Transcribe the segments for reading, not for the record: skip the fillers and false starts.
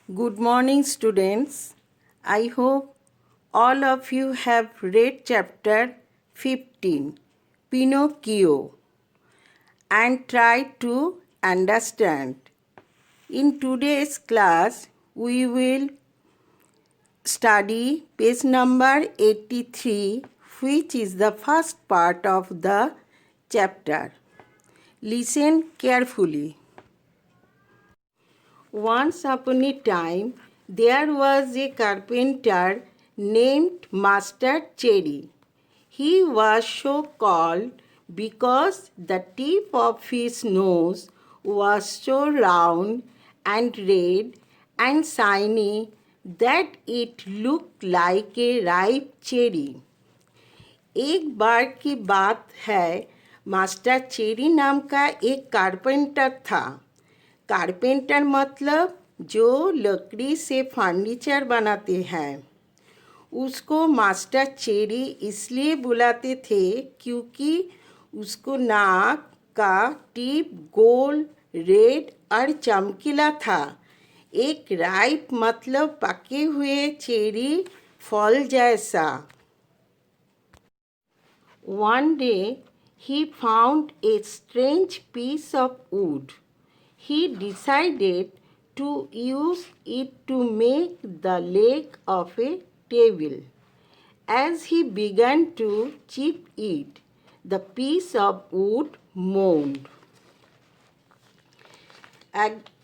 Good morning, students. I hope all of you have read chapter 15, Pinocchio, and tried to understand. In today's class, we will study page number 83, which is the first part of the chapter. Listen carefully. Once upon a time, there was a carpenter named Master Cherry. He was so called because the tip of his nose was so round and red and shiny that it looked like a ripe cherry. एक बार की बात है, master cherry नाम का एक carpenter था। Carpenter मतलब जो लकड़ी से फर्नीचर बनाते हैं। उसको मास्टर चेरी इसलिए बुलाते थे क्योंकि उसको नाक का टिप गोल, रेड और चमकीला था। एक राइप मतलब पके हुए चेरी फल जैसा। One day he found a strange piece of wood. He decided to use it to make the leg of a table. As he began to chip it, the piece of wood moaned.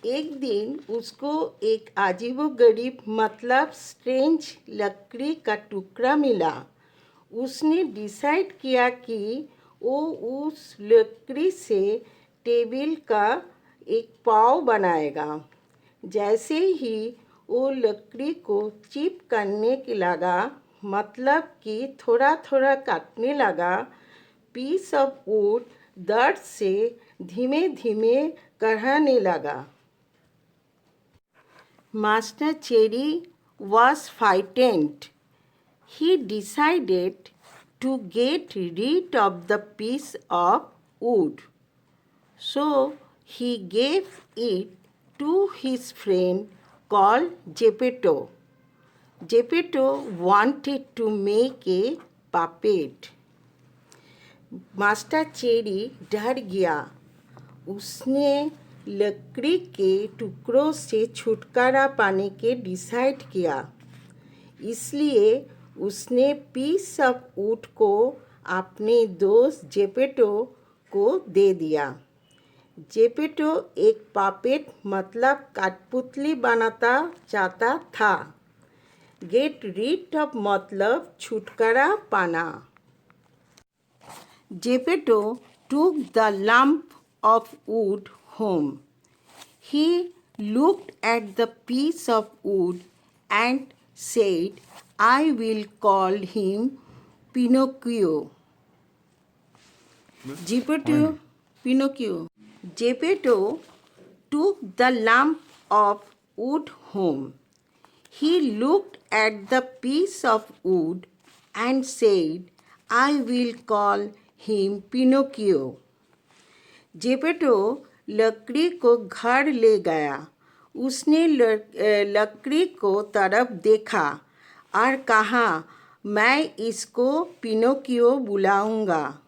एक दिन उसको एक अजीबोगरीब मतलब strange लकड़ी का टुकड़ा मिला। उसने डिसाइड किया कि वो उस लकड़ी से टेबल का एक पाव बनाएगा। जैसे ही वो लकड़ी को चिप करने के लगा, मतलब कि थोड़ा थोड़ा काटने लगा, पीस ऑफ वुड दर्द से धीमे धीमे कढ़ाने लगा। Master cherry was frightened. He decided to get rid of the piece of wood. So he gave it to his friend called Geppetto. Geppetto wanted to make a puppet. Master cherry डर गया। उसने लकड़ी के टुकड़ों से छुटकारा पाने के डिसाइड किया। इसलिए उसने पीस ऑफ वुड को अपने दोस्त जेपेटो को दे दिया। जेपेटो एक पापेट मतलब कठपुतली बनाना चाहता था। गेट रीड ऑफ मतलब छुटकारा पाना। Geppetto took the lump of wood home. He looked at the piece of wood and said, I will call him Pinocchio. Geppetto took the lump of wood home. He looked at the piece of wood and said, I will call him Pinocchio. Geppetto लकड़ी को घर ले गया। उसने लकड़ी को तरफ देखा और कहा, मैं इसको पिनोकियो बुलाऊंगा।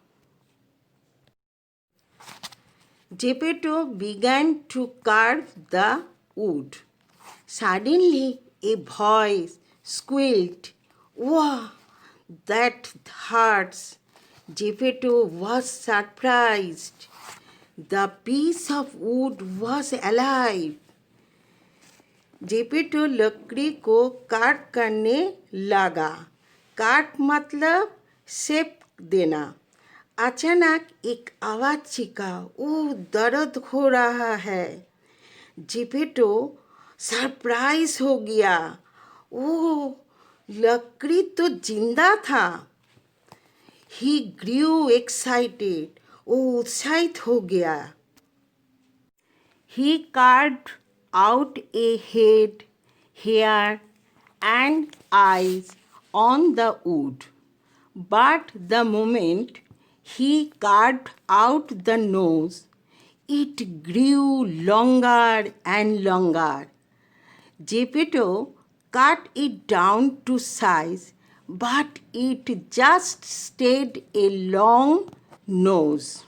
Geppetto began to carve the wood. Suddenly a voice squealed, "Wow, that hurts!" Geppetto was surprised. The piece of wood was alive. Geppetto लकड़ी को काट करने लगा। काट मतलब शेप देना। अचानक एक आवाज़ चीखा, ओह दर्द हो रहा है। जेपेटो सरप्राइज हो गया। ओह लकड़ी तो जिंदा था। ही ग्रू एक्साइटेड। वो उत्साहित हो गया। ही carved out a head, hair, and eyes on the wood. But the moment he carved out the nose, it grew longer and longer. Geppetto cut it down to size, but it just stayed a long nose.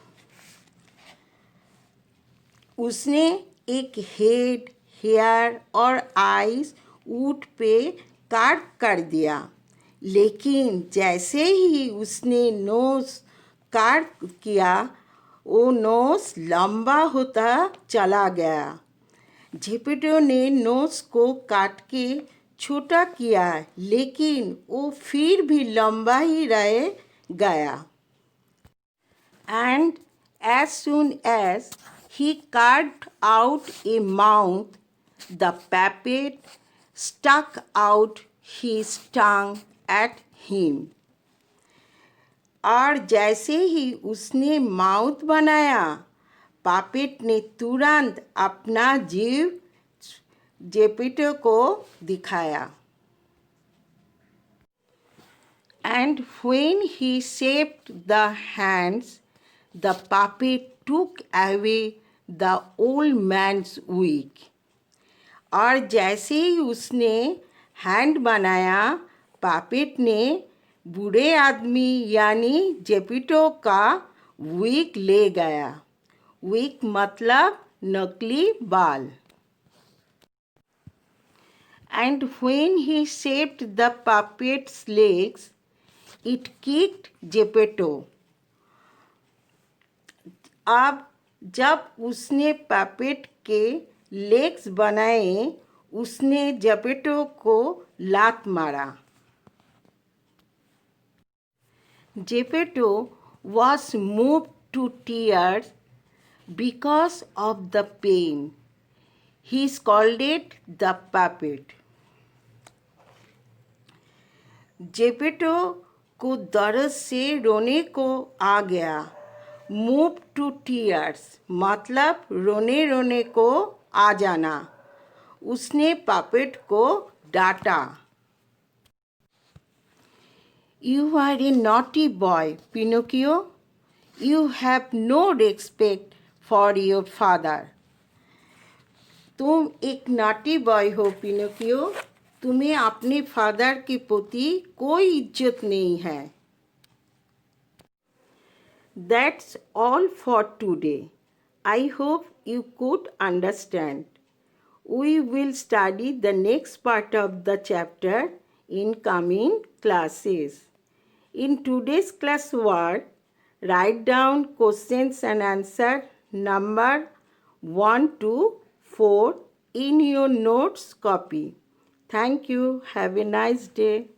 उसने एक head, hair और eyes ऊँट पे curve कर दिया, लेकिन जैसे ही उसने नोज कार्व किया वो नोज लंबा होता चला गया। जेपेटो ने नोज को काट के छोटा किया, लेकिन वो फिर भी लंबा ही रह गया। And as soon as he carved out a mouth, the puppet stuck out his tongue at him. और जैसे ही उसने माउथ बनाया, पापेट ने तुरंत अपना जीव जेपेटो को दिखाया। And when he shaped the hands, the puppet took away the old man's wig. और जैसे ही उसने हैंड बनाया, पापेट ने बूढ़े आदमी यानी जेपेटो का विग ले गया। विग मतलब नकली बाल। And when he shaped the puppet's legs, it kicked Geppetto. अब जब उसने पपेट के लेग्स बनाए, उसने जेपेटो को लात मारा। Geppetto was moved to tears because of the pain. He scolded the puppet. Geppetto को दर्द से रोने को आ गया। मूव टू टीयर्स मतलब रोने रोने को आ जाना। उसने पपेट को डांटा। You are a naughty boy, Pinocchio. You have no respect for your father. तुम एक नॉटी बॉय हो पिनोकियो, तुम्हें अपने फादर के प्रति कोई इज्जत नहीं है। That's all for today. I hope you could understand. We will study the next part of the chapter in coming classes. In today's class work, write down questions and answer number 1 to 4 in your notes copy. Thank you. Have a nice day.